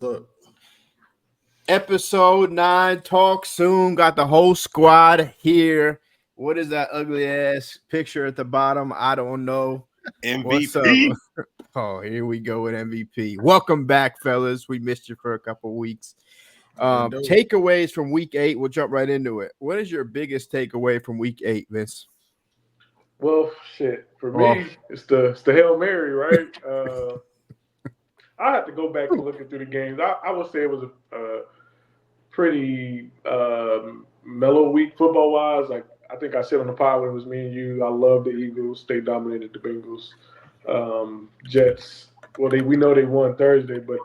Look, Episode 9, talk soon. Got the whole squad here. What is that ugly ass picture at the bottom? I don't know. What's up? MVP. Oh, here we go with MVP. Welcome back, fellas. We missed you for a couple weeks. Takeaways from week 8. We'll jump right into it. What is your biggest takeaway from week 8, Vince? Well, shit. For me, it's the Hail Mary, right? I have to go back and looking through the games. I would say it was a pretty mellow week football wise. Like I think I said on the pod when it was me and you. I love the Eagles. They dominated the Bengals. Jets. Well, we know they won Thursday, but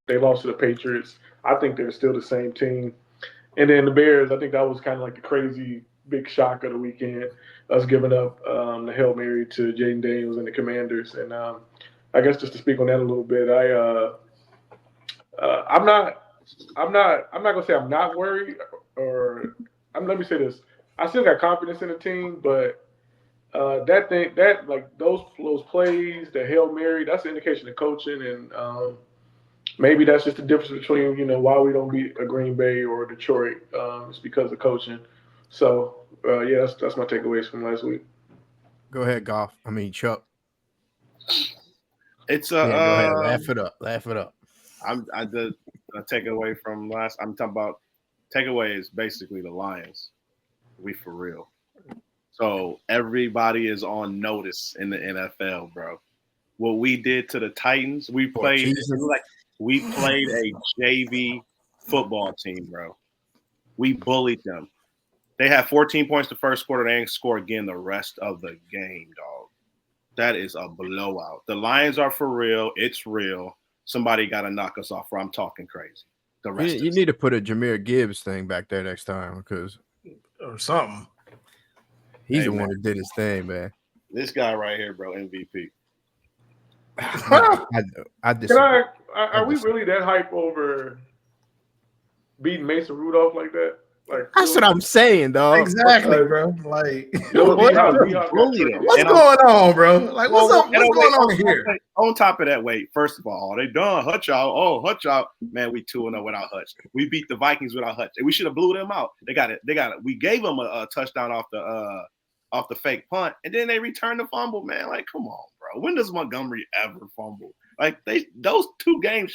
they lost to the Patriots. I think they're still the same team. And then the Bears. I think that was kind of like the crazy big shock of the weekend. Us giving up the Hail Mary to Jaden Daniels and the Commanders. And I guess just to speak on that a little bit, I'm not gonna say I'm not worried, let me say this. I still got confidence in the team, but those plays, the Hail Mary, that's an indication of coaching, and maybe that's just the difference between why we don't beat a Green Bay or Detroit. It's because of coaching. So yeah, that's my takeaways from last week. Go ahead, Chuck. It's go ahead. Laugh it up. I did a takeaway from last. I'm talking about takeaway is basically the Lions. We for real. So everybody is on notice in the NFL, bro. What we did to the Titans, we played a JV football team, bro. We bullied them. They had 14 points the first quarter. They ain't score again the rest of the game, dog. That is a blowout. The Lions are for real. It's real. Somebody got to knock us off, or I'm talking crazy. The rest you need to put a Jahmyr Gibbs thing back there next time or something. He's the one that did his thing, man. This guy right here, bro, MVP. I disagree. Are we really that hype over beating Mason Rudolph like that? That's what I'm saying, dog. Exactly, bro. Like, what's going on, bro? Like, what's up? What's going on here? On top of that, first of all, they done Hutch out. Oh, Hutch out. Man, we 2-0 without Hutch. We beat the Vikings without Hutch. We should have blew them out. They got it. We gave them a touchdown off the fake punt, and then they returned the fumble, man. Like, come on, bro. When does Montgomery ever fumble? Like, those two games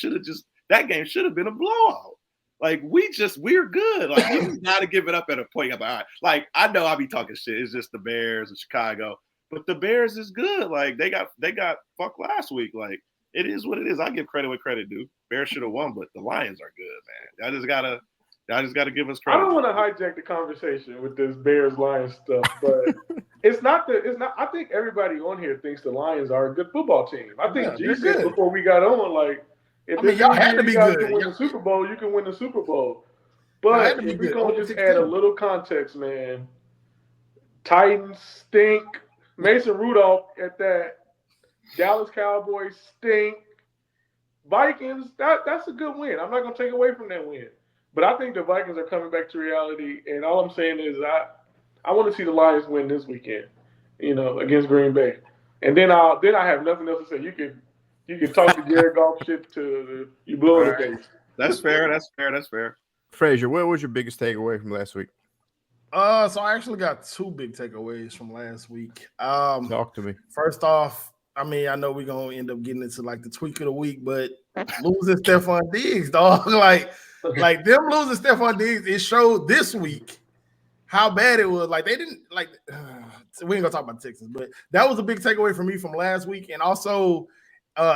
that game should have been a blowout. Like, we're good. Like, you got to give it up at a point. Like, I know I be talking shit. It's just the Bears and Chicago. But the Bears is good. Like, they got fucked last week. Like, it is what it is. I give credit what credit due. Bears should have won, but the Lions are good, man. Y'all just gotta give us credit. I don't want to hijack the conversation with this Bears Lions stuff, but it's not. I think everybody on here thinks the Lions are a good football team. I think G said before we got on, like, if y'all had to be good. To win the Super Bowl, you can win the Super Bowl. But if we're going to just add a little context, man, Titans stink. Mason Rudolph at that. Dallas Cowboys stink. Vikings, that's a good win. I'm not going to take away from that win. But I think the Vikings are coming back to reality. And all I'm saying is I want to see the Lions win this weekend, against Green Bay. And then I have nothing else to say. You can talk to Jared Goff shit to you blow in the face. That's fair. Frazier, what was your biggest takeaway from last week? So I actually got two big takeaways from last week. Talk to me. First off, I know we're gonna end up getting into like the tweak of the week, but losing Stephon Diggs, dog. like them losing Stephon Diggs, it showed this week how bad it was. Like they didn't we ain't gonna talk about the Texans, but that was a big takeaway for me from last week, and also.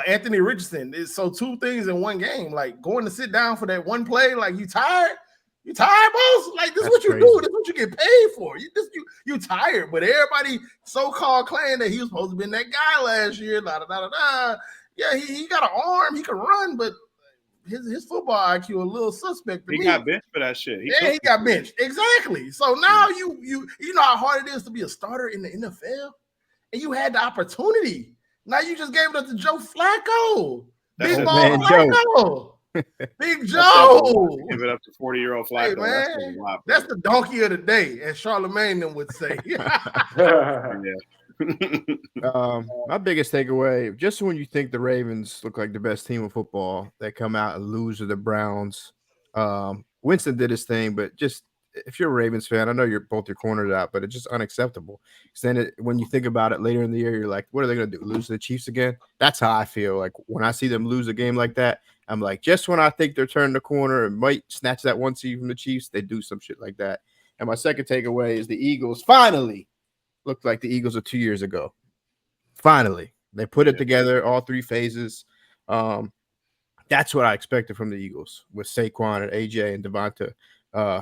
Anthony Richardson. So two things in one game. Like going to sit down for that one play. Like you tired? You tired, boss? Like this is what you do. This is what you get paid for. You tired. But everybody so-called claiming that he was supposed to be that guy last year. Yeah, he got an arm. He can run, but his football IQ a little suspect. He got benched for that shit. He got benched. Exactly. So now you know how hard it is to be a starter in the NFL, and you had the opportunity. Now you just gave it up to Joe Flacco. Big ball Flacco. Big Joe. Give it up to 40-year-old Flacco. Hey, man, that's the donkey of the day, as Charlemagne would say. Yeah. My biggest takeaway, just when you think the Ravens look like the best team of football, they come out and lose to the Browns. Winston did his thing, but just if you're a Ravens fan, I know you're both your corners out, but it's just unacceptable. Because then when you think about it later in the year, you're like, what are they going to do? Lose to the Chiefs again? That's how I feel. Like when I see them lose a game like that, I'm like, just when I think they're turning the corner and might snatch that one seed from the Chiefs, they do some shit like that. And my second takeaway is the Eagles finally looked like the Eagles of 2 years ago. Finally, they put it together, all three phases. That's what I expected from the Eagles with Saquon and AJ and Devonta.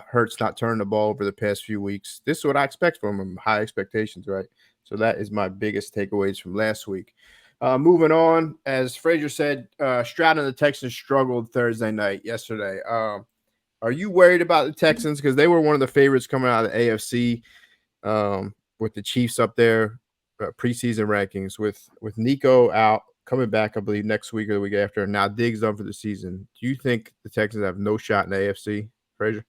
Hurts not turning the ball over the past few weeks. This is what I expect from him. High expectations, right? So that is my biggest takeaways from last week. Moving on, as Frazier said, Stroud and the Texans struggled Thursday night yesterday. Are you worried about the Texans? Because they were one of the favorites coming out of the AFC with the Chiefs up there, preseason rankings. With Nico out, coming back, I believe, next week or the week after. Now Diggs done for the season. Do you think the Texans have no shot in the AFC, Frazier?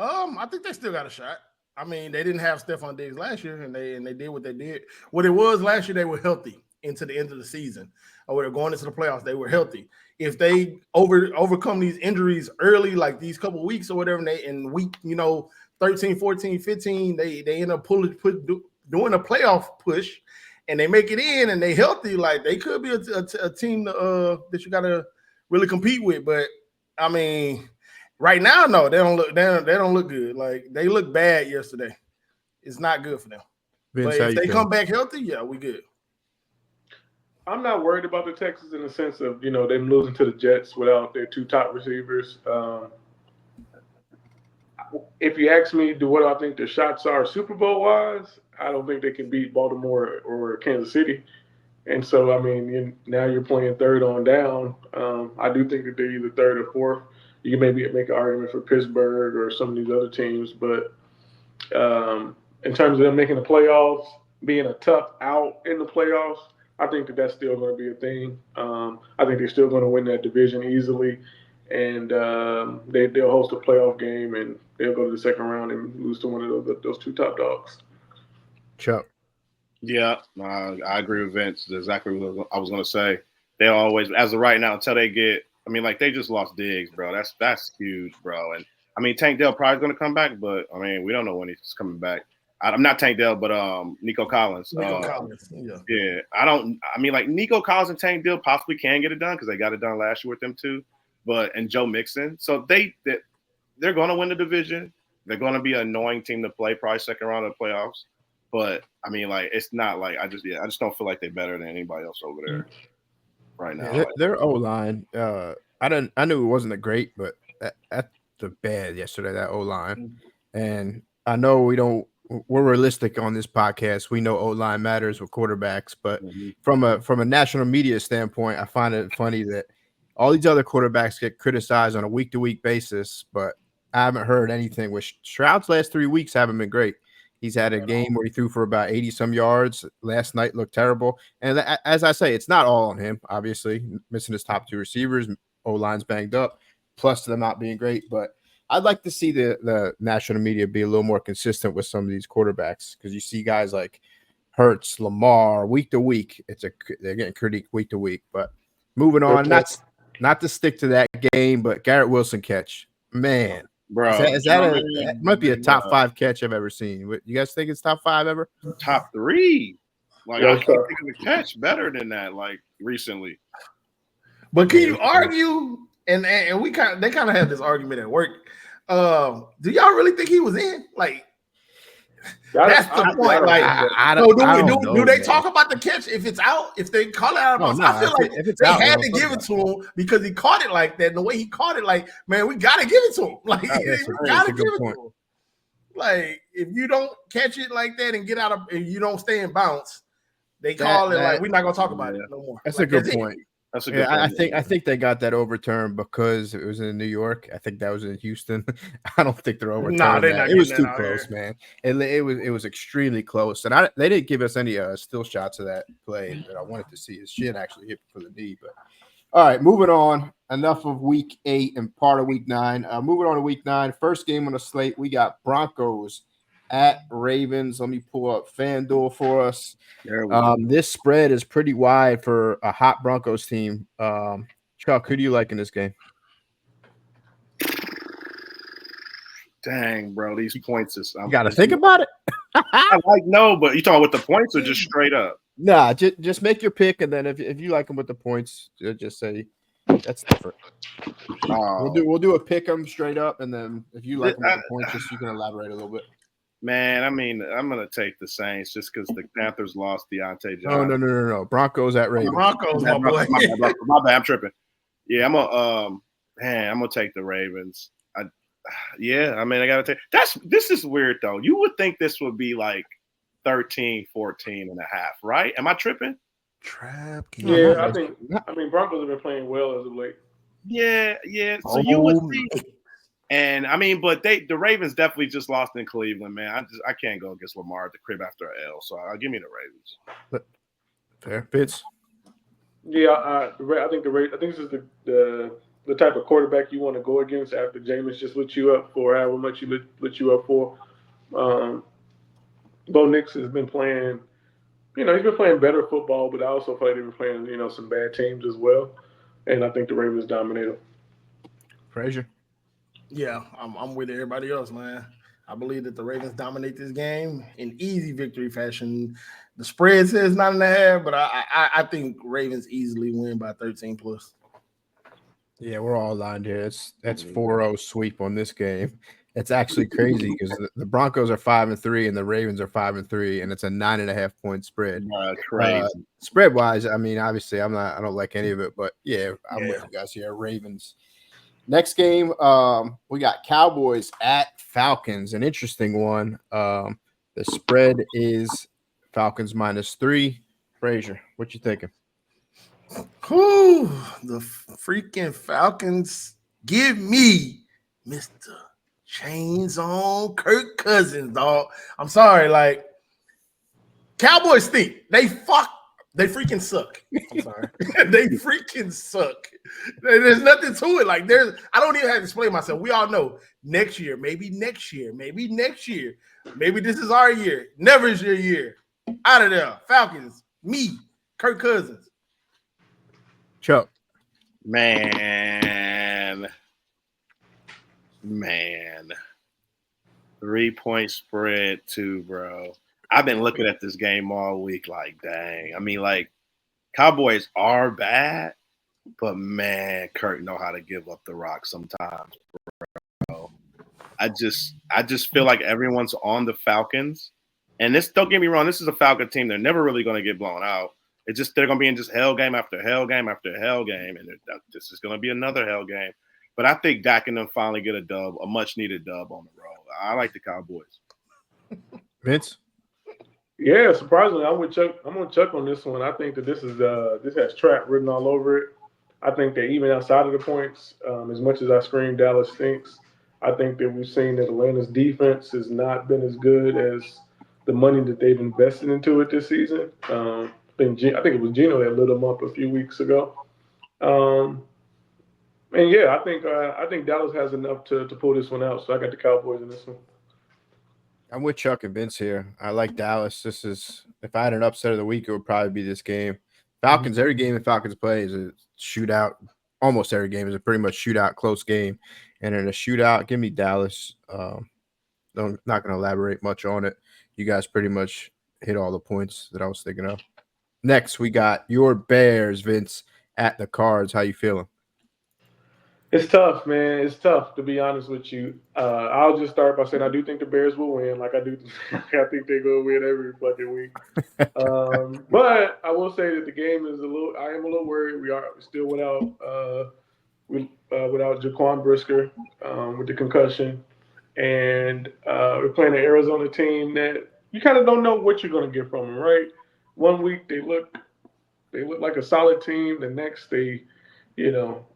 I think they still got a shot. I mean, they didn't have Stephon Diggs last year, and they did what they did. What it was last year, they were healthy into the end of the season, or they're going into the playoffs. They were healthy. If they overcome these injuries early, like these couple weeks or whatever, and they in week 13, 14, 15, they end up doing a playoff push, and they make it in, and they healthy. Like they could be a team that you got to really compete with. But I mean. Right now, no, they don't look good. Like they look bad yesterday. It's not good for them. Vince, but if they come back healthy, yeah, we good. I'm not worried about the Texans in the sense of them losing to the Jets without their two top receivers. If you ask me, what I think the shots are Super Bowl wise, I don't think they can beat Baltimore or Kansas City. And so, I mean, now you're playing third on down. I do think that they're either third or fourth. You can maybe make an argument for Pittsburgh or some of these other teams, but in terms of them making the playoffs, being a tough out in the playoffs, I think that's still going to be a thing. I think they're still going to win that division easily, and they'll host a playoff game, and they'll go to the second round and lose to one of those two top dogs. Chuck. Yeah, I agree with Vince. That's exactly what I was going to say. They always, as of right now, until they get. I mean, like they just lost Diggs, bro. That's huge, bro. And I mean, Tank Dell probably going to come back, but I mean, we don't know when he's coming back. I'm not Tank Dell, but Nico Collins. Yeah. I mean, like Nico Collins and Tank Dell possibly can get it done because they got it done last year with them too. And Joe Mixon, so they're going to win the division. They're going to be an annoying team to play, probably second round of the playoffs. But I mean, like it's not like I just don't feel like they're better than anybody else over there. Right now, yeah, their O-line. I knew it wasn't a great, but at the bad yesterday. That O-line, and I know we're realistic on this podcast. We know O-line matters with quarterbacks, but from a national media standpoint, I find it funny that all these other quarterbacks get criticized on a week-to-week basis, but I haven't heard anything. With Stroud's last 3 weeks haven't been great. He's had a game where he threw for about 80-some yards. Last night looked terrible. And as I say, it's not all on him, obviously. Missing his top two receivers, O-line's banged up, plus them not being great. But I'd like to see the national media be a little more consistent with some of these quarterbacks because you see guys like Hurts, Lamar, week to week. They're getting critiqued week to week. But moving on, not to stick to that game, but Garrett Wilson catch. Man. Bro, that might be a top 5 catch I've ever seen. You guys think it's top 5 ever? Top 3. Like I can't think of a catch better than that. Like recently. But can you argue? And they kind of had this argument at work. Do y'all really think he was in? Like that's the point. Like, do they talk about the catch if it's out? If they call it out, I feel like if they had to give it to him because he caught it like that. And the way he caught it, like, man, we gotta give it to him. Like, we gotta give it to him. Like, if you don't catch it like that and get out of, and you don't stay in bounce, they call it like we're not gonna talk about it no more. That's a good point. That's a good point. I think they got that overturned because it was in New York. I think that was in Houston. I don't think they're overturning that. It was too close, man. It was extremely close, and they didn't give us any still shots of that play that I wanted to see. His shin actually hit for the knee. But all right, moving on. Enough of week 8 and part of week 9. Moving on to week 9. First game on the slate, we got Broncos at Ravens. Let me pull up FanDuel for us. There we go. This spread is pretty wide for a hot Broncos team. Chuck, who do you like in this game? Dang, bro, these points is. You got to think about it. I like no, but you talking with the points or just straight up? Nah, just make your pick, and then if you like them with the points, just say that's different. We'll do a pick them straight up, and then if you like them with the points, just you can elaborate a little bit. Man, I mean, I'm gonna take the Saints just because the Panthers lost Deontay Johnson. No. Broncos at Ravens. Broncos, my boy. My bad, I'm tripping. Yeah, I'm gonna take the Ravens. I gotta take. This is weird though. You would think this would be like 13, 14 and a half, right? Am I tripping? Trap game. Yeah, I mean Broncos have been playing well as of late. Yeah. So you would think. And I mean, but the Ravens definitely just lost in Cleveland, man. I can't go against Lamar at the crib after an L, so I'll give me the Ravens. Fair, Fitz. Yeah, I think this is the type of quarterback you want to go against after Jameis just lit you up for however much he lit you up for. Bo Nix has been playing, he's been playing better football, but I also feel like they've been playing, some bad teams as well. And I think the Ravens dominate them. Frazier. Yeah, I'm with everybody else, man. I believe that the Ravens dominate this game in easy victory fashion. The spread says 9.5, but I think Ravens easily win by 13 plus. Yeah, we're all lined here. That's 4-0 sweep on this game. It's actually crazy because the Broncos are 5-3 and the Ravens are 5-3, and it's a 9.5 point spread. Crazy. Spread wise, I mean, obviously, I don't like any of it, but yeah, I'm with you guys here. Ravens. Next game, we got Cowboys at Falcons, an interesting one. The spread is Falcons -3. Frazier, what you thinking? Whew, the freaking Falcons give me Mr. Chains on Kirk Cousins, dog. I'm sorry, like Cowboys stink. They freaking suck. I'm sorry. They freaking suck. There's nothing to it. Like I don't even have to explain myself. We all know next year, maybe next year. Maybe this is our year. Never is your year. Out of there. Falcons. Me. Kirk Cousins. Chuck. Man. 3-point spread too, bro. I've been looking at this game all week like, dang. I mean, like, Cowboys are bad, but, man, Kirk know how to give up the rock sometimes, bro. I just feel like everyone's on the Falcons. And don't get me wrong, this is a Falcon team. They're never really going to get blown out. It's just they're going to be in just hell game after hell game after hell game, and this is going to be another hell game. But I think Dak and them finally get a much-needed dub on the road. I like the Cowboys. Vince? Yeah, surprisingly, I'm with Chuck. I'm on Chuck on this one. I think that this has trap written all over it. I think that even outside of the points, as much as I scream Dallas stinks, I think that we've seen that Atlanta's defense has not been as good as the money that they've invested into it this season. I think it was Gino that lit them up a few weeks ago. And yeah, I think Dallas has enough to pull this one out. So I got the Cowboys in this one. I'm with Chuck and Vince here. I like Dallas. If I had an upset of the week, it would probably be this game. Falcons, every game the Falcons play is a shootout. Almost every game is a pretty much shootout, close game. And in a shootout, give me Dallas. I'm not going to elaborate much on it. You guys pretty much hit all the points that I was thinking of. Next, we got your Bears, Vince, at the Cards. How you feeling? It's tough, man. It's tough, to be honest with you. I'll just start by saying I do think the Bears will win. Like I do, I think they're going to win every fucking week. But I will say that the game is I am a little worried. We are still without Jaquan Brisker with the concussion. And we're playing an Arizona team that you kind of don't know what you're going to get from them, right? One week they look like a solid team. The next they look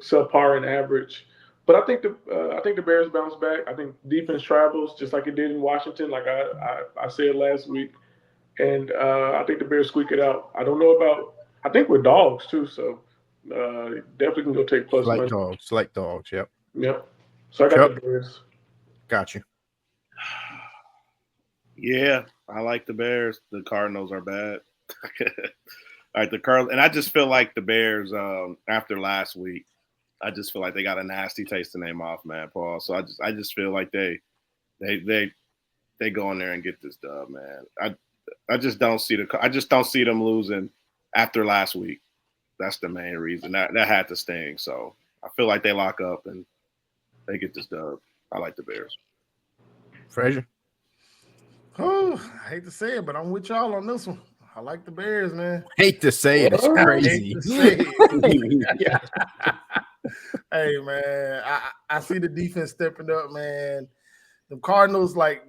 subpar and average. But I think the Bears bounce back. I think defense travels just like it did in Washington, like I said last week. And I think the Bears squeak it out. I don't know about – I think we're dogs too, so definitely can go take plus money. Slight dogs, yep. Yep. So I got the Bears. Got you. Yeah, I like the Bears. The Cardinals are bad. All right, the Cardinals, and I just feel like the Bears after last week. I just feel like they got a nasty taste in their mouth, man, Paul. So I just feel like they go in there and get this dub, man. I just don't see them losing after last week. That's the main reason. That had to sting. So I feel like they lock up and they get this dub. I like the Bears. Frazier? Oh, I hate to say it, but I'm with y'all on this one. I like the Bears, man. Hate to say it. It's I crazy. hate to say it. Hey, man, I see the defense stepping up, man. The Cardinals, like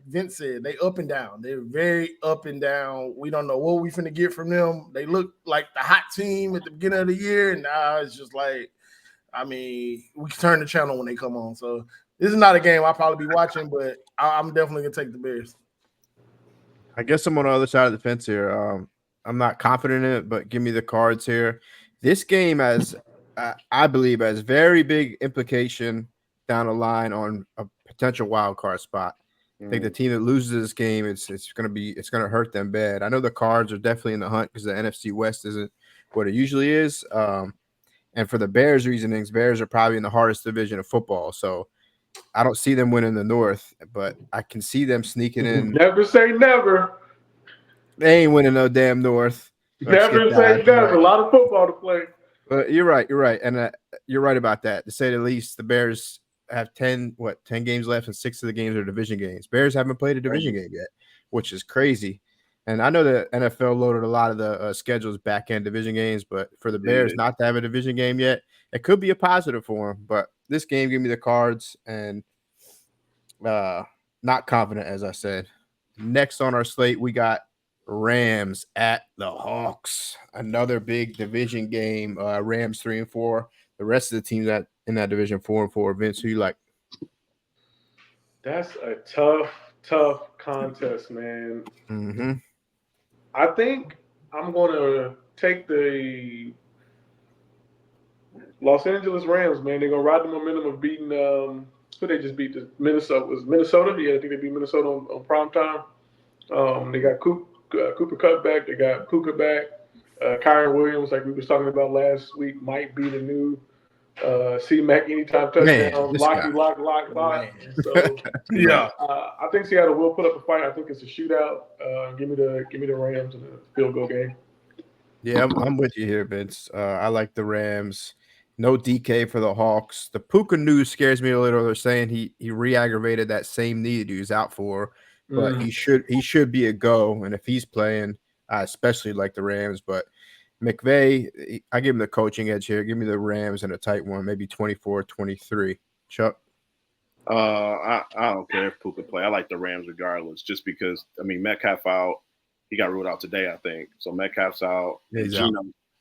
Vince said, they up and down. They're very up and down. We don't know what we finna get from them. They look like the hot team at the beginning of the year, and now it's just like, I mean, we can turn the channel when they come on. So this is not a game I'll probably be watching, but I'm definitely gonna take the Bears. I guess I'm on the other side of the fence here. I'm not confident in it, but give me the Cards here. This game has, I believe, has very big implication down the line on a potential wild card spot. I think the team that loses this game, it's gonna hurt them bad. I know the Cards are definitely in the hunt because the NFC West isn't what it usually is. And for the Bears reasonings, Bears are probably in the hardest division of football. So I don't see them winning the North, but I can see them sneaking in. Never say never. They ain't winning no damn North. Never say never. A lot of football to play. But you're right. And you're right about that. To say the least, the Bears have 10 games left, and 6 of the games are division games. Bears haven't played a division game yet, which is crazy. And I know the NFL loaded a lot of the schedules back-end division games, but for the Bears not to have a division game yet, it could be a positive for them. But this game, give me the Cards, and not confident, as I said. Next on our slate, we got Rams at the Hawks. Another big division game. Rams 3-4. The rest of the teams in that division 4-4. Vince, who you like? That's a tough contest, man. Mm-hmm. I think I'm going to take the Los Angeles Rams, man. They're going to ride the momentum of beating who they just beat? Minnesota. Was Minnesota? Yeah, I think they beat Minnesota on prime time. They got Cooper Kupp back. They got Puka back. Kyron Williams, like we was talking about last week, might be the new C-Mac anytime touchdown. Lock. So Yeah. I think Seattle will put up a fight. I think it's a shootout. Give me the Rams in a field goal game. Yeah, I'm with you here, Vince. I like the Rams. No DK for the Hawks. The Puka news scares me a little. They're saying he re-aggravated that same knee that he was out for, but he should be a go. And if he's playing, I especially like the Rams. But McVay, I give him the coaching edge here. Give me the Rams in a tight one, maybe 24-23. Chuck? I don't care if Puka play. I like the Rams regardless, just because, I mean, Metcalf out. He got ruled out today, I think. So Metcalf's out. Yeah,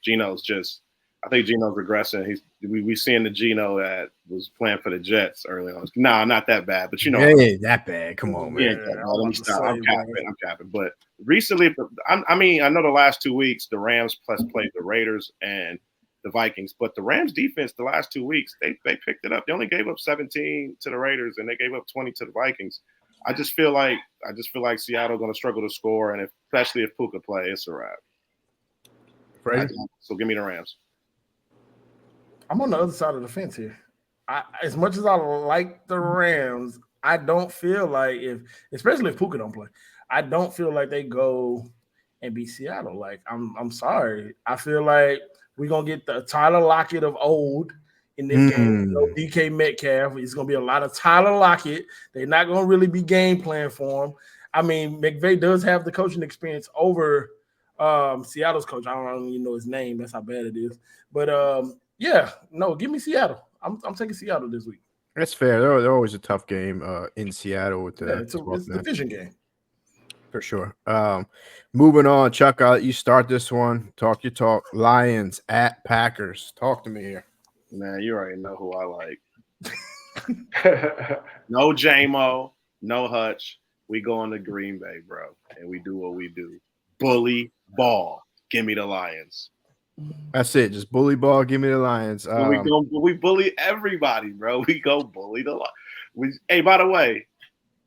Geno's just – I think Geno's regressing. We seeing the Geno that was playing for the Jets early on. No, not that bad, but you know. It ain't that bad. Come on, man. Yeah, let me stop. I'm capping. But recently, I know the last 2 weeks, the Rams played the Raiders and the Vikings. But the Rams defense the last 2 weeks, they picked it up. They only gave up 17 to the Raiders, and they gave up 20 to the Vikings. I just feel like Seattle going to struggle to score, and especially if Puka play, it's a wrap. Right. So give me the Rams. I'm on the other side of the fence here. As much as I like the Rams, I don't feel like especially if Puka don't play, I don't feel like they go and beat Seattle. Like I'm sorry. I feel like we're gonna get the Tyler Lockett of old in this game. No DK Metcalf. It's gonna be a lot of Tyler Lockett. They're not gonna really be game plan for him. I mean, McVay does have the coaching experience over Seattle's coach. I don't even know his name. That's how bad it is. But yeah, no, give me Seattle. I'm taking Seattle this week. That's fair. They're always a tough game in Seattle with the it's a division game. For sure. Moving on, Chuck, I'll let you start this one. Talk your talk. Lions at Packers. Talk to me here. Man, you already know who I like. No JMO, no Hutch. We go on to Green Bay, bro, and we do what we do. Bully ball. Give me the Lions. That's it. Just bully ball. Give me the Lions. We bully everybody, bro. We go bully the Lions. Hey, by the way,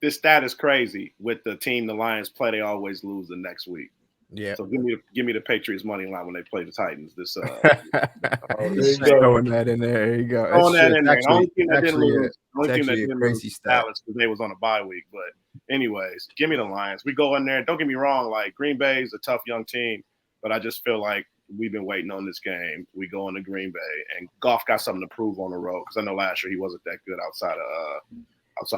this stat is crazy. With the team the Lions play, they always lose the next week. Yeah. So give me the Patriots money line when they play the Titans. This there you Just go. throwing that in there. There you go. throwing that in there. The only team that actually, didn't lose, the only it's team that actually a didn't crazy lose stat. Dallas because they was on a bye week. But anyways, give me the Lions. We go in there. Don't get me wrong. Like Green Bay is a tough young team, but I just feel like we've been waiting on this game. We go into Green Bay, and Goff got something to prove on the road because I know last year he wasn't that good outside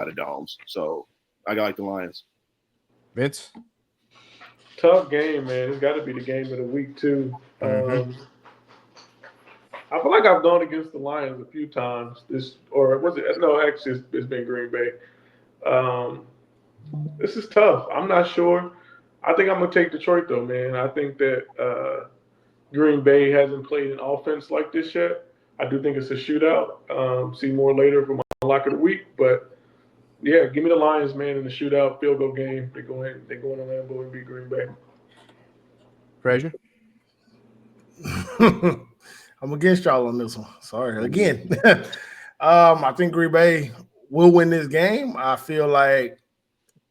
of domes. So I got like the Lions. Vince? Tough game, man. It's got to be the game of the week too. Mhm. I feel like I've gone against the Lions a few times. Actually, it's been Green Bay. This is tough. I'm not sure. I think I'm gonna take Detroit though, man. I think that Green Bay hasn't played an offense like this yet. I do think it's a shootout. See more later for my lock of the week, but yeah, give me the Lions, man, in the shootout field goal game. They go in to Lambeau and beat Green Bay. Frazier? I'm against y'all on this one. Sorry again. I think Green Bay will win this game. I feel like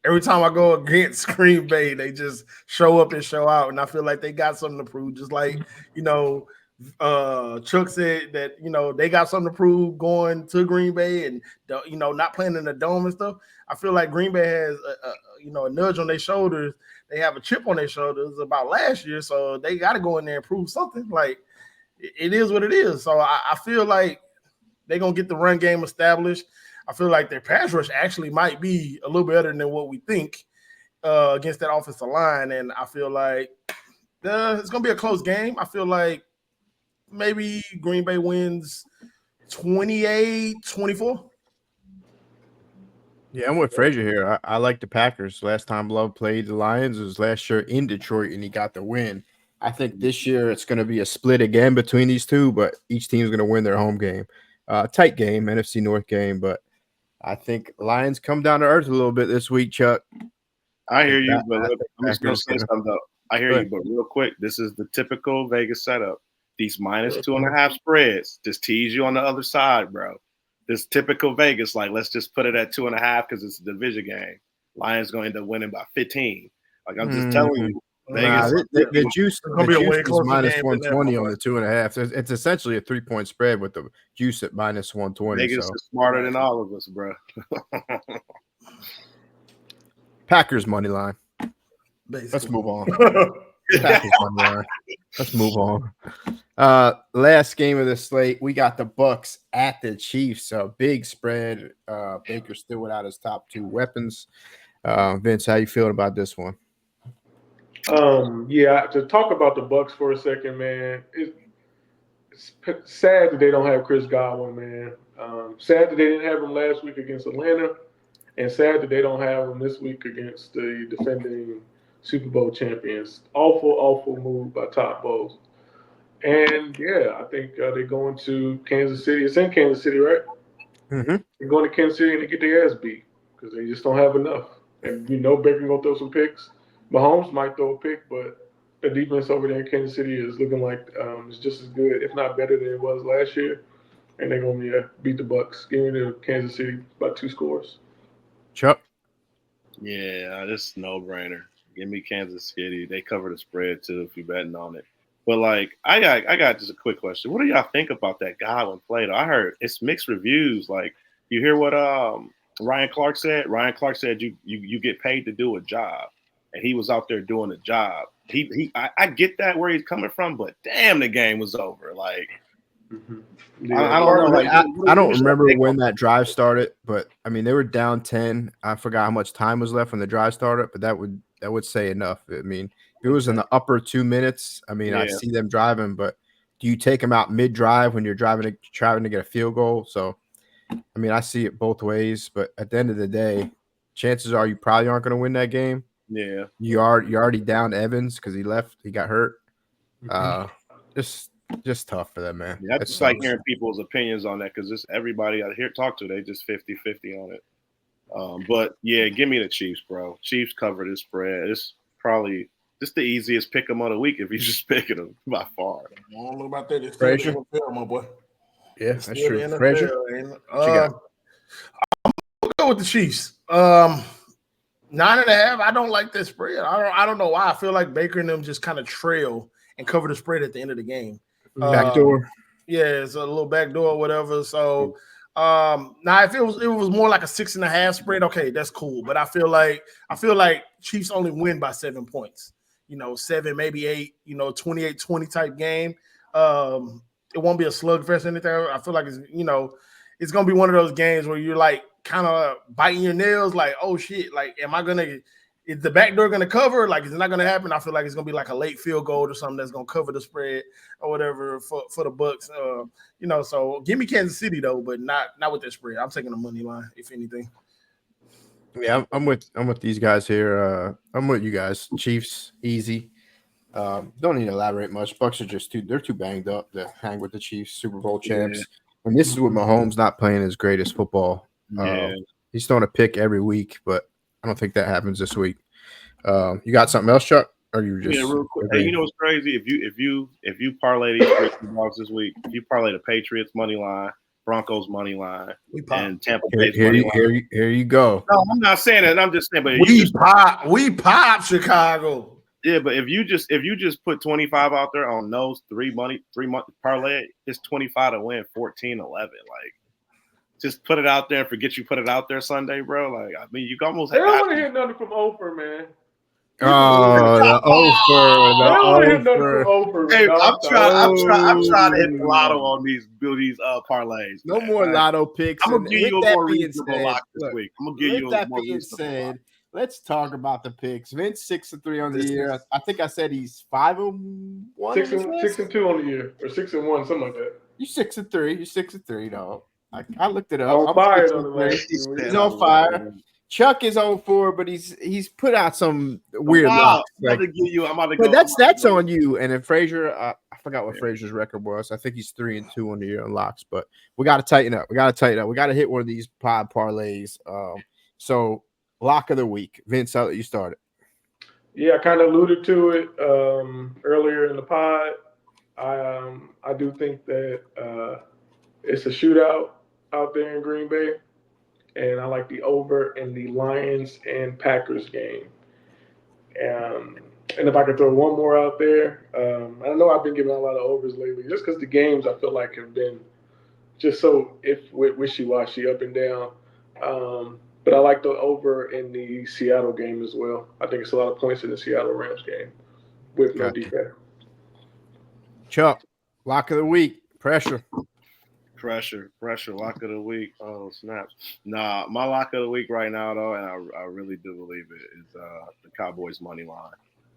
every time I go against Green Bay, they just show up and show out, and I feel like they got something to prove. Just like Chuck said that they got something to prove going to Green Bay and not playing in the dome and stuff. I feel like Green Bay has a nudge on their shoulders. They have a chip on their shoulders about last year, so they got to go in there and prove something. Like it is what it is. So I feel like they're gonna get the run game established. I feel like their pass rush actually might be a little better than what we think against that offensive line, and I feel like it's gonna be a close game. I feel like maybe Green Bay wins 28-24. Yeah, I'm with Frazier here. I like the Packers. Last time Love played the Lions was last year in Detroit, and he got the win. I think this year it's going to be a split again between these two, but each team is going to win their home game. Tight game, NFC North game, but I think Lions come down to earth a little bit this week, Chuck. I hear you, but think I'm just going to say something, though. I hear Go you, ahead. but real quick, this is the typical Vegas setup. These minus 2.5 spreads just tease you on the other side, bro. This typical Vegas, like, let's just put it at 2.5 because it's a division game. Lions going to end up winning by 15. Like, I'm just telling you. Vegas, the juice is minus 120 on the 2.5. It's essentially a 3-point spread with the juice at minus 120. Vegas is smarter than all of us, bro. Packers money line. Basically. Let's move on. Packers money line. Let's move on. Last game of the slate, we got the Bucks at the Chiefs. A big spread. Baker still without his top two weapons. Vince, how you feeling about this one? Yeah, to talk about the Bucks for a second, man. It's sad that they don't have Chris Godwin, man. Sad that they didn't have him last week against Atlanta, and sad that they don't have him this week against the defending Super Bowl champions. Awful move by Todd Bowles. And yeah, I think they're going to Kansas City. It's in Kansas City, right? Mm-hmm. They're going to Kansas City and they get their ass beat because they just don't have enough. And Baker gonna throw some picks. Mahomes might throw a pick, but the defense over there in Kansas City is looking like it's just as good, if not better than it was last year. And they're going to beat the Bucks. Give me the Kansas City by 2 scores. Chuck? Yeah, this is no-brainer. Give me Kansas City. They cover the spread, too, if you're betting on it. But, like, I got just a quick question. What do y'all think about that Godwin play, though? I heard it's mixed reviews. Like, you hear what Ryan Clark said? Ryan Clark said you get paid to do a job. And he was out there doing the job. I get that where he's coming from, but damn, the game was over. Like, Yeah. I don't know. Like, I don't remember when that drive started, but I mean they were down 10. I forgot how much time was left when the drive started, but that would say enough. I mean, if it was in the upper 2 minutes, I mean, I see them driving, but do you take them out mid-drive when you're trying to get a field goal? So, I mean, I see it both ways, but at the end of the day, chances are you probably aren't going to win that game. Yeah, you're already down Evans because he left. He got hurt. Just tough for them, man. Yeah, that's just like hearing people's opinions on that because just everybody I hear talk to, they just 50-50 on it. But yeah, give me the Chiefs, bro. Chiefs cover this spread. It's probably just the easiest pick 'em of the week if you just picking them by far. I don't know about that. It's Frazier? still the NFL, my boy. Yeah, It's that's still true. the NFL, Frazier? and, I'm going with the Chiefs. 9.5. I don't like that spread. I don't know why. I feel like Baker and them just kind of trail and cover the spread at the end of the game. Backdoor. Yeah, it's a little backdoor or whatever. So now if it was more like a 6.5 spread, okay, that's cool. But I feel like Chiefs only win by 7 points. 7, maybe 8, 28-20 type game. It won't be a slugfest or anything. I feel like it's gonna be one of those games where you're like kind of biting your nails, like, oh shit, like, is the back door gonna cover? Like, is it not gonna happen? I feel like it's gonna be like a late field goal or something that's gonna cover the spread or whatever for the Bucks. So give me Kansas City though, but not with that spread. I'm taking the money line, if anything. Yeah, I'm with these guys here. I'm with you guys. Chiefs, easy. Don't need to elaborate much. Bucks are just too banged up to hang with the Chiefs, Super Bowl champs. Yeah. And this is with Mahomes not playing his greatest football. Yeah. He's throwing a pick every week, but I don't think that happens this week. You got something else, Chuck? Or you just real quick? Hey, you know what's crazy? If you parlay these dogs this week, if you parlay the Patriots money line, Broncos money line, and Tampa Bay money line. Here you go. No, I'm not saying that. I'm just saying, but we pop Chicago. Yeah, but if you just put 25 out there on those three month parlay, it's 25 to win 14-11. Like, just put it out there and forget you put it out there Sunday, bro. Like, I mean, you almost. They don't want to hear nothing from Oprah, man. Oh, the Oprah. Hey, I'm trying to hit the lotto on these parlays. No more lotto picks. I'm gonna give you a more reasonable lock this week. I'm gonna give you a more reasonable lock. Let's talk about the picks. Vince 6-3 on the year. I think I said he's 5-1. 6-2 on the year, or 6-1, something like that. You're 6-3. You're 6-3, dog. I looked it up. On fire on the last. He's on fire. Chuck is on 4, but he's put out some weird locks. I'm about to go. But that's on you. And then Frazier, I forgot what Frazier's record was. I think he's 3-2 on the year on locks. But we got to tighten up. We got to hit one of these pod parlays. So. Lock of the week. Vince, I'll let you start it. Yeah, I kind of alluded to it earlier in the pod. I do think that it's a shootout out there in Green Bay, and I like the over in the Lions and Packers game. And if I could throw one more out there, I know I've been giving a lot of overs lately, just because the games I feel like have been just so wishy-washy, up and down. But I like the over in the Seattle game as well. I think it's a lot of points in the Seattle Rams game with no defense. Chuck, lock of the week. Pressure, lock of the week. Oh, snaps. Nah, my lock of the week right now, though, and I really do believe it, is the Cowboys money line.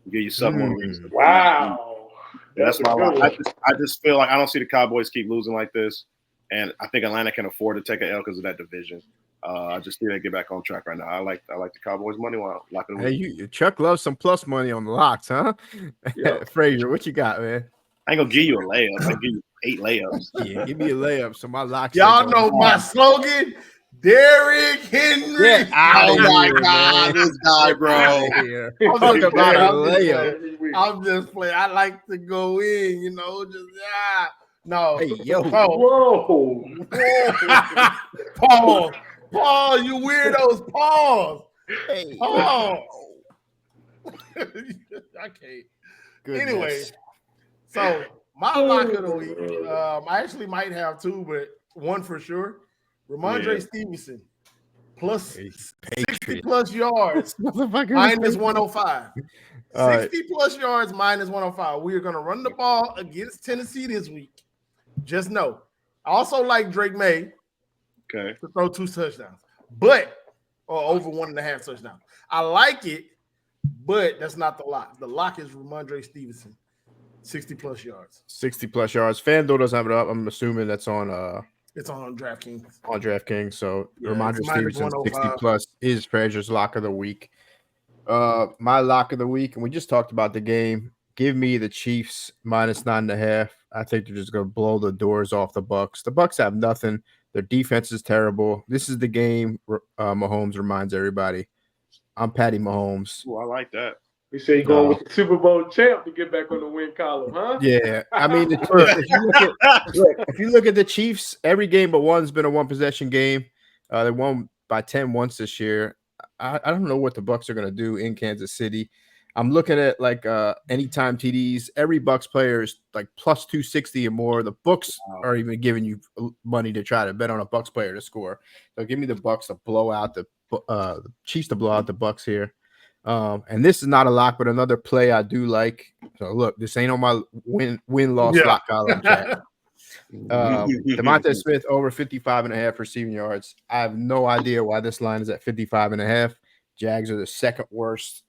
I'll give you something more reason. Wow. That's my lock. I just feel like I don't see the Cowboys keep losing like this, and I think Atlanta can afford to take an L because of that division. I just need to get back on track right now. I like the Cowboys money line. Hey, Chuck loves some plus money on the locks, huh? Yeah. Frazier, what you got, man? I ain't gonna give you a layup. I give you 8 layups. Yeah, give me a layup. So my locks. Y'all know my slogan, Derrick Henry. Yeah, oh my God, this guy, bro. I'm talking about a layup. I'm just playing. I like to go in, No. Hey, yo. Whoa. Paul, you weirdos. Pause. Hey. Pause. I can't. Goodness. Anyway, so my lock of the week, I actually might have 2, but one for sure. Ramondre Stevenson plus 60 plus yards minus 105. 60 plus yards minus 105. We are going to run the ball against Tennessee this week. Just know. I also like Drake May to throw 2 touchdowns, or over 1.5 touchdowns. I like it, but that's not the lock. The lock is Ramondre Stevenson, 60 plus yards. 60 plus yards. FanDuel doesn't have it up. I'm assuming that's on it's on DraftKings. On DraftKings. So Ramondre Stevenson, 60 plus is Frazier's lock of the week. My lock of the week, and we just talked about the game. Give me the Chiefs minus 9.5. I think they're just going to blow the doors off the Bucks. The Bucks have nothing. Their defense is terrible. This is the game Mahomes reminds everybody. I'm Patty Mahomes. Oh, I like that. We say you're going with the Super Bowl champ to get back on the win column, huh? Yeah. I mean, if you look at the Chiefs, every game but one's been a one-possession game. They won by 10 once this year. I don't know what the Bucks are going to do in Kansas City. I'm looking at like anytime TDs. Every Bucks player is like plus 260 or more. The books are even giving you money to try to bet on a Bucks player to score. So give me the Bucks to blow out the Chiefs to blow out the Bucks here. And this is not a lock, but another play I do like. So look, this ain't on my win-loss lock column chat. DeVonta Smith over 55.5 receiving yards. I have no idea why this line is at 55.5. Jags are the second worst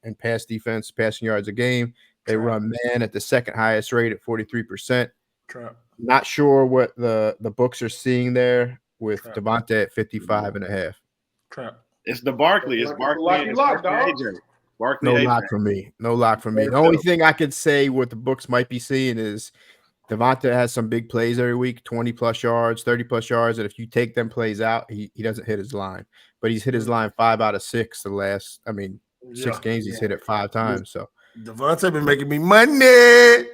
in pass defense, passing yards a game. They run man at the second highest rate at 43%. Not sure what the books are seeing there with DeVonta at 55.5. It's the Barkley. It's Barkley. No lock for me. No lock for me. The only thing I could say what the books might be seeing is DeVonta has some big plays every week, 20 plus yards, 30 plus yards. And if you take them plays out, he doesn't hit his line. But he's hit his line 5 out of 6 the last, 6 games he's hit it 5 times. So DeVonta been making me money.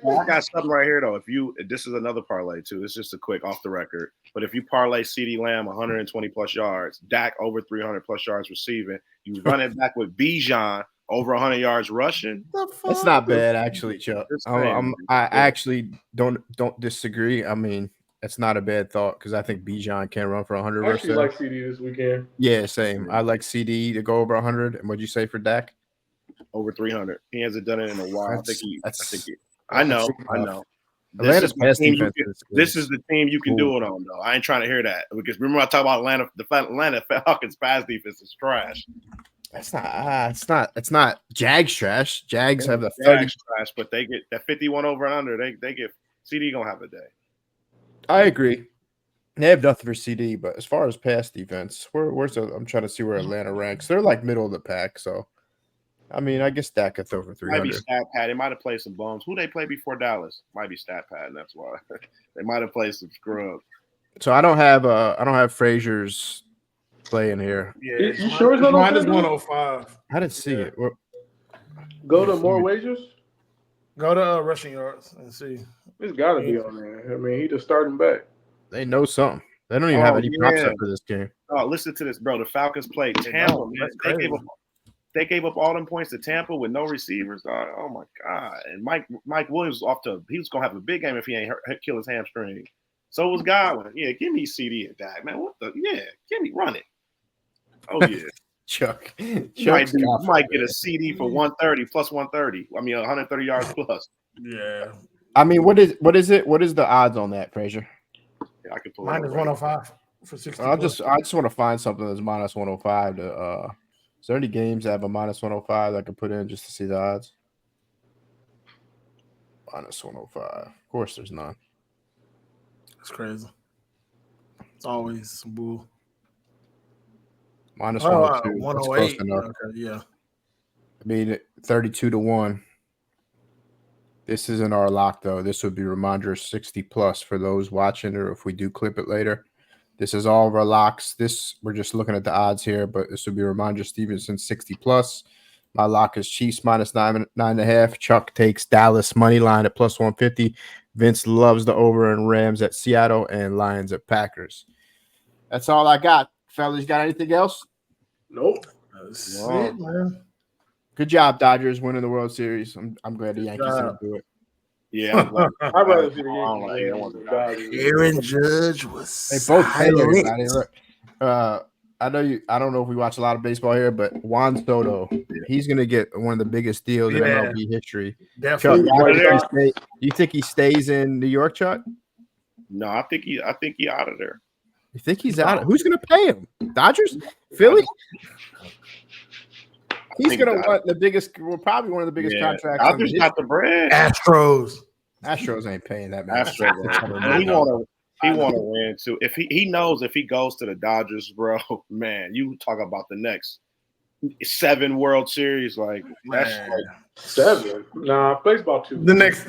Well, I got something right here though. This is another parlay too. It's just a quick off the record. But if you parlay CeeDee Lamb 120 plus yards, Dak over 300 plus yards receiving, you run it back with Bijan over 100 yards rushing. That's not bad, actually, Chuck. I actually don't disagree. I mean, that's not a bad thought because I think Bijan can run for 100. I actually like CeeDee this weekend. Yeah, same. I like CeeDee to go over 100. And what'd you say for Dak? Over 300. He hasn't done it in a while. I know. This is the team you can do it on, though. I ain't trying to hear that because remember I talked about Atlanta Falcons pass defense is trash. It's not Jags trash. Jags have the 30 trash, but they get that 51 over and under. They get CeeDee gonna have a day. I agree. They have nothing for CeeDee, but as far as pass defense, I'm trying to see where Atlanta ranks. They're like middle of the pack, so I guess Dak could throw for 300. Might be stat pad. They might have played some bums. Who they play before Dallas? Might be stat pad, and that's why they might have played some scrub. So I don't have Frazier's play in here. Yeah, you sure it's not mine is 105. I didn't see it. Go to more wagers. Go to rushing yards and see. It's got to be on there. He just starting back. They know something. They don't even have any props up for this game. Oh, listen to this, bro. The Falcons played Tampa. They gave up all them points to Tampa with no receivers. Oh my God! And Mike Williams he was gonna have a big game if he ain't kill his hamstring. So was Godwin. Yeah, give me CeeDee and Dak, man. Give me run it. Oh yeah, Chuck. You might get a CeeDee for 130 plus 130. 130 yards plus. Yeah. What is it? What is the odds on that, Frazier? Yeah, I can pull mine it is 105 for 60. I just want to find something that's minus 105 to is there any games that have a minus 105 that I can put in just to see the odds? Minus 105. Of course there's none. That's crazy. It's always some bull. Minus 102. 108. Okay, yeah. 32 to 1. This isn't our lock, though. This would be reminder 60 plus for those watching, or if we do clip it later. This is all of our locks. We're just looking at the odds here, but this would be reminder Stevenson 60 plus. My lock is Chiefs minus 9.5. Chuck takes Dallas money line at plus 150. Vince loves the over and Rams at Seattle and Lions at Packers. That's all I got. Fellas, you got anything else? Nope. That's it, man. Good job, Dodgers, winning the World Series. I'm glad the Yankees didn't do it. Yeah, I'd rather see the Yankees. Aaron Judge was. They both pay everybody. Look, I don't know if we watch a lot of baseball here, but Juan Soto, he's going to get one of the biggest deals in MLB history. Definitely. Chuck, you think he stays in New York, Chuck? No, I think he out of there. You think he's out? Who's going to pay him? Dodgers? Philly? He's going to want the biggest, probably one of the biggest contracts. Dodgers got the bread. Astros ain't paying that much. He want to win too. If he knows if he goes to the Dodgers, bro, man, you talk about the next 7 World Series, like that's like 7. Nah, baseball 2. The next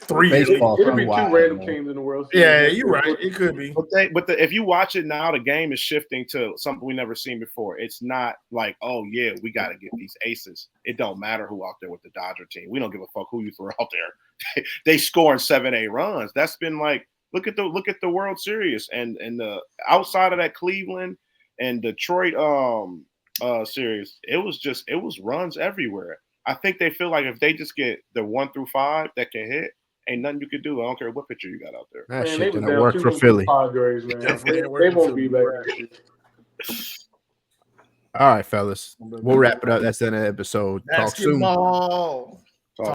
3 years. It'll be 2 random teams in the World Series. Yeah, you're right. It could be. But if you watch it now, the game is shifting to something we never seen before. It's not like, oh yeah, we got to get these aces. It don't matter who out there with the Dodger team. We don't give a fuck who you throw out there. They scoring 7-8 runs. That's been like. Look at the World Series and the outside of that Cleveland and Detroit series, it was runs everywhere. I think they feel like if they just get the 1 through 5 that can hit, ain't nothing you could do. I don't care what pitcher you got out there. That Man, shit they didn't work for Philly. Padres, man. They won't be back next year. All right, fellas. We'll wrap it up. That's the end of the episode. Talk soon. Basketball.